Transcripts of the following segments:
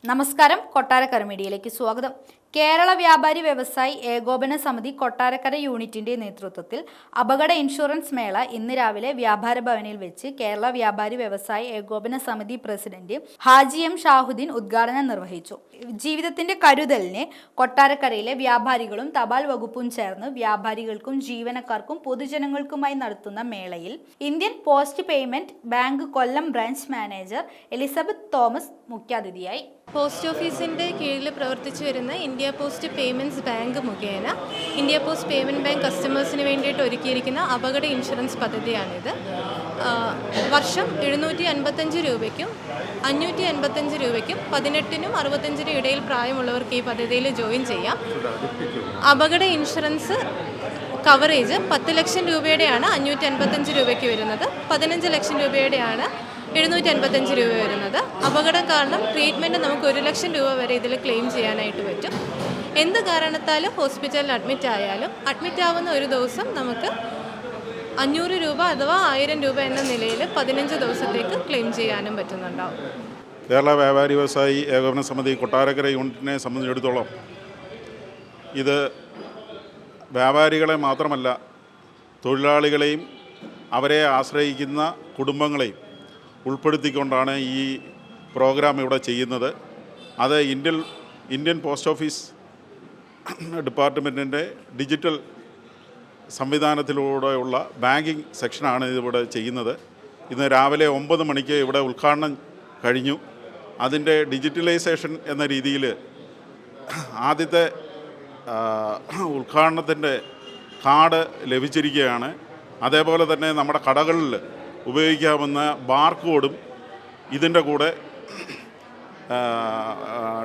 നമസ്കാരം, കൊട്ടാരക്കര മീഡിയയിലേക്ക് സ്വാഗതം. കേരള വ്യാപാരി വ്യവസായി ഏകോപന സമിതി കൊട്ടാരക്കര യൂണിറ്റിന്റെ നേതൃത്വത്തിൽ അപകട ഇൻഷുറൻസ് മേള ഇന്ന് രാവിലെ വ്യാപാര ഭവനിൽ വെച്ച് കേരള വ്യാപാരി വ്യവസായി ഏകോപന സമിതി പ്രസിഡന്റ് ഹാജി എം ഷാഹുദ്ദീൻ ഉദ്ഘാടനം നിർവഹിച്ചു. ജീവിതത്തിന്റെ കരുതലിന് കൊട്ടാരക്കരയിലെ വ്യാപാരികളും തപാൽ വകുപ്പും ചേർന്ന് വ്യാപാരികൾക്കും ജീവനക്കാർക്കും പൊതുജനങ്ങൾക്കുമായി നടത്തുന്ന മേളയിൽ ഇന്ത്യൻ പോസ്റ്റ് പേയ്മെന്റ് ബാങ്ക് കൊല്ലം ബ്രാഞ്ച് മാനേജർ എലിസബത്ത് തോമസ് മുഖ്യാതിഥിയായി. പോസ്റ്റ് ഓഫീസിൻ്റെ കീഴിൽ പ്രവർത്തിച്ചു വരുന്ന ഇന്ത്യ പോസ്റ്റ് പേയ്മെൻറ്റ്സ് ബാങ്ക് മുഖേന ഇന്ത്യ പോസ്റ്റ് പേയ്മെൻറ്റ് ബാങ്ക് കസ്റ്റമേഴ്സിന് വേണ്ടിയിട്ട് ഒരുക്കിയിരിക്കുന്ന അപകട ഇൻഷുറൻസ് പദ്ധതിയാണിത്. വർഷം 755 രൂപയ്ക്കും 555 രൂപയ്ക്കും 18-നും 65-നും ഇടയിൽ പ്രായമുള്ളവർക്ക് ഈ പദ്ധതിയിൽ ജോയിൻ ചെയ്യാം. അപകട ഇൻഷുറൻസ് കവറേജ് 10 ലക്ഷം രൂപയുടെയാണ് 555 രൂപയ്ക്ക് വരുന്നത്. 15 ലക്ഷം രൂപയുടെയാണ് 755 രൂപ വരുന്നത്. അപകടം കാരണം ട്രീറ്റ്മെൻറ്റ് നമുക്ക് 1 ലക്ഷം രൂപ വരെ ഇതിൽ ക്ലെയിം ചെയ്യാനായിട്ട് പറ്റും. എന്ത് കാരണത്താലും ഹോസ്പിറ്റലിൽ അഡ്മിറ്റ് ആയാലും അഡ്മിറ്റ് ആവുന്ന ഒരു ദിവസം നമുക്ക് 500 രൂപ അഥവാ 1000 രൂപ എന്ന നിലയിൽ 15 ദിവസത്തേക്ക് ക്ലെയിം ചെയ്യാനും പറ്റുന്നുണ്ടാവും. കേരള വ്യാപാരി വ്യവസായി ഏകോപന സമിതി കൊട്ടാരക്കര യൂണിറ്റിനെ സംബന്ധിച്ചിടത്തോളം ഇത് വ്യാപാരികളെ മാത്രമല്ല, തൊഴിലാളികളെയും അവരെ ആശ്രയിക്കുന്ന കുടുംബങ്ങളെയും ഉൾപ്പെടുത്തിക്കൊണ്ടാണ് ഈ പ്രോഗ്രാം ഇവിടെ ചെയ്യുന്നത്. അത് ഇന്ത്യൻ പോസ്റ്റ് ഓഫീസ് ഡിപ്പാർട്ട്മെൻറ്റിൻ്റെ ഡിജിറ്റൽ സംവിധാനത്തിലൂടെയുള്ള ബാങ്കിങ് സെക്ഷനാണ് ഇതിവിടെ ചെയ്യുന്നത്. ഇന്ന് രാവിലെ 9 മണിക്ക് ഇവിടെ ഉദ്ഘാടനം കഴിഞ്ഞു. അതിൻ്റെ ഡിജിറ്റലൈസേഷൻ എന്ന രീതിയിൽ ആദ്യത്തെ ഉദ്ഘാടനത്തിൻ്റെ കാർഡ് ലഭിച്ചിരിക്കുകയാണ്. അതേപോലെ തന്നെ നമ്മുടെ കടകളിൽ ഉപയോഗിക്കാവുന്ന ബാർകോഡും ഇതിൻ്റെ കൂടെ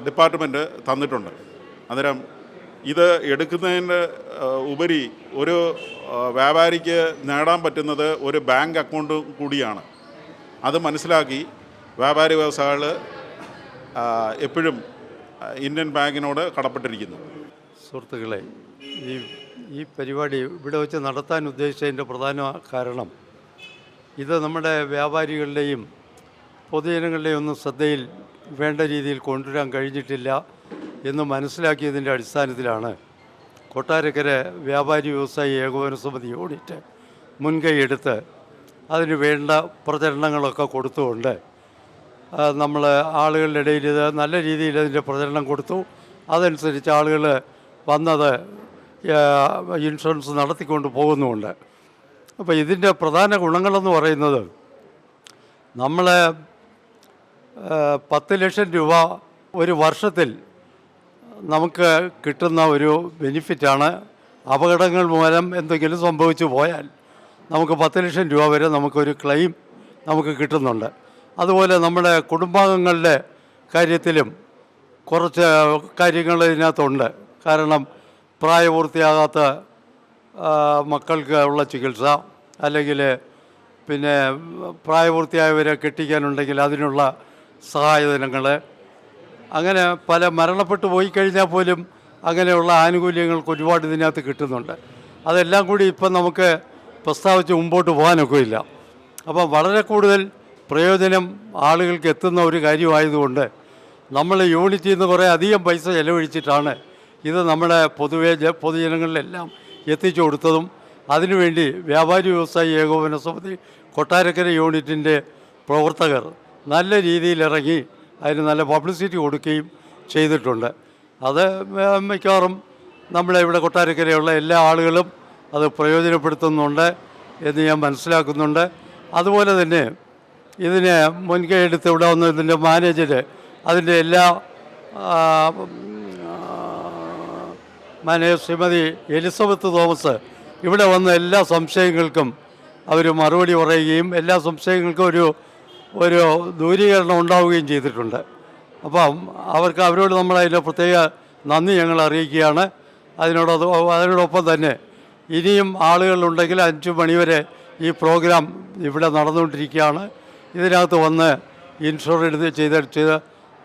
ഡിപ്പാർട്ട്മെൻറ്റ് തന്നിട്ടുണ്ട്. അന്നേരം ഇത് എടുക്കുന്നതിന് ഉപരി ഒരു വ്യാപാരിക്ക് നേടാൻ പറ്റുന്നത് ഒരു ബാങ്ക് അക്കൗണ്ട് കൂടിയാണ്. അത് മനസ്സിലാക്കി വ്യാപാരി വ്യവസായികൾ എപ്പോഴും ഇന്ത്യൻ ബാങ്കിനോട് കടപ്പെട്ടിരിക്കുന്നു. സുഹൃത്തുക്കളെ, ഈ പരിപാടി ഇവിടെ വെച്ച് നടത്താൻ ഉദ്ദേശിച്ചതിൻ്റെ പ്രധാന കാരണം ഇത് നമ്മുടെ വ്യാപാരികളുടെയും പൊതുജനങ്ങളുടെയും ഒന്നും ശ്രദ്ധയിൽ വേണ്ട രീതിയിൽ കൊണ്ടുവരാൻ കഴിഞ്ഞിട്ടില്ല എന്ന് മനസ്സിലാക്കിയതിൻ്റെ അടിസ്ഥാനത്തിലാണ് കൊട്ടാരക്കര വ്യാപാരി വ്യവസായി ഏകോപന സമിതി യൂണിറ്റ് മുൻകൈയെടുത്ത് അതിന് വേണ്ട പ്രചരണങ്ങളൊക്കെ കൊടുത്തുകൊണ്ട് നമ്മൾ ആളുകളുടെ ഇടയിൽ ഇത് നല്ല രീതിയിൽ അതിൻ്റെ പ്രചരണം കൊടുത്തു. അതനുസരിച്ച് ആളുകൾ വന്നത് ഇൻഷുറൻസ് നടത്തിക്കൊണ്ട് പോകുന്നുമുണ്ട്. അപ്പോൾ ഇതിൻ്റെ പ്രധാന ഗുണങ്ങളെന്ന് പറയുന്നത്, നമ്മൾ 10 ലക്ഷം രൂപ ഒരു വർഷത്തിൽ നമുക്ക് കിട്ടുന്ന ഒരു ബെനിഫിറ്റാണ്. അപകടങ്ങൾ മൂലം എന്തെങ്കിലും സംഭവിച്ചു പോയാൽ നമുക്ക് 10 ലക്ഷം രൂപ വരെ നമുക്കൊരു ക്ലെയിം നമുക്ക് കിട്ടുന്നുണ്ട്. അതുപോലെ നമ്മുടെ കുടുംബാംഗങ്ങളുടെ കാര്യത്തിലും കുറച്ച് കാര്യങ്ങൾ ഇതിനകത്തുണ്ട്. കാരണം പ്രായപൂർത്തിയാകാത്ത മക്കൾക്ക് ഉള്ള ചികിത്സ, അല്ലെങ്കിൽ പിന്നെ പ്രായപൂർത്തിയായവരെ കെട്ടിക്കാനുണ്ടെങ്കിൽ അതിനുള്ള സഹായധനങ്ങൾ, അങ്ങനെ പല മരണപ്പെട്ടു പോയി കഴിഞ്ഞാൽ പോലും അങ്ങനെയുള്ള ആനുകൂല്യങ്ങൾക്ക് ഒരുപാട് ഇതിനകത്ത് കിട്ടുന്നുണ്ട്. അതെല്ലാം കൂടി ഇപ്പം നമുക്ക് പ്രസ്താവിച്ച് മുമ്പോട്ട് പോകാനൊക്കെ ഇല്ല. അപ്പം വളരെ കൂടുതൽ പ്രയോജനം ആളുകൾക്ക് എത്തുന്ന ഒരു കാര്യമായതുകൊണ്ട് നമ്മൾ യൂണിറ്റിൽ നിന്ന് കുറേ അധികം പൈസ ചെലവഴിച്ചിട്ടാണ് ഇത് നമ്മുടെ പൊതുജനങ്ങളിലെല്ലാം എത്തിച്ചു കൊടുത്തതും. അതിനുവേണ്ടി വ്യാപാരി വ്യവസായി ഏകോപന സമിതി കൊട്ടാരക്കര യൂണിറ്റിൻ്റെ പ്രവർത്തകർ നല്ല രീതിയിൽ ഇറങ്ങി അതിന് നല്ല പബ്ലിസിറ്റി കൊടുക്കുകയും ചെയ്തിട്ടുണ്ട്. അത് മിക്കവാറും നമ്മളെ ഇവിടെ കൊട്ടാരക്കരയുള്ള എല്ലാ ആളുകളും അത് പ്രയോജനപ്പെടുത്തുന്നുണ്ട് എന്ന് ഞാൻ മനസ്സിലാക്കുന്നുണ്ട്. അതുപോലെ തന്നെ ഇതിനെ മുൻകൈ എടുത്ത് ഇവിടെ വന്ന് ഇതിൻ്റെ മാനേജർ, അതിൻ്റെ എല്ലാ മാനേജർ ശ്രീമതി എലിസബത്ത് തോമസ് ഇവിടെ വന്ന എല്ലാ സംശയങ്ങൾക്കും അവർ മറുപടി പറയുകയും എല്ലാ സംശയങ്ങൾക്കും ഒരു ദൂരീകരണം ഉണ്ടാവുകയും ചെയ്തിട്ടുണ്ട്. അപ്പം അവരോട് നമ്മൾ അതിൻ്റെ പ്രത്യേക നന്ദി ഞങ്ങൾ അറിയിക്കുകയാണ്. അതിനോടൊപ്പം തന്നെ ഇനിയും ആളുകളുണ്ടെങ്കിൽ 5 മണിവരെ ഈ പ്രോഗ്രാം ഇവിടെ നടന്നുകൊണ്ടിരിക്കുകയാണ്. ഇതിനകത്ത് വന്ന്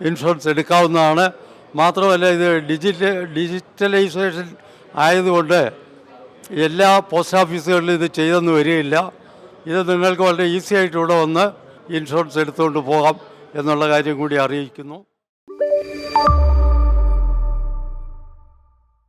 ഇൻഷുറൻസ് എടുക്കാവുന്നതാണ്. മാത്രമല്ല ഇത് ഡിജിറ്റലൈസേഷൻ ആയതുകൊണ്ട് എല്ലാ പോസ്റ്റ് ഓഫീസുകളിലും ഇത് ചെയ്തെന്ന് വരികയില്ല. ഇത് നിങ്ങൾക്ക് വളരെ ഈസി ആയിട്ട് ഇവിടെ വന്ന് ഇൻഷുറൻസ് എടുത്തുകൊണ്ട് പോകാം എന്നുള്ള കാര്യം കൂടി അറിയിക്കുന്നു.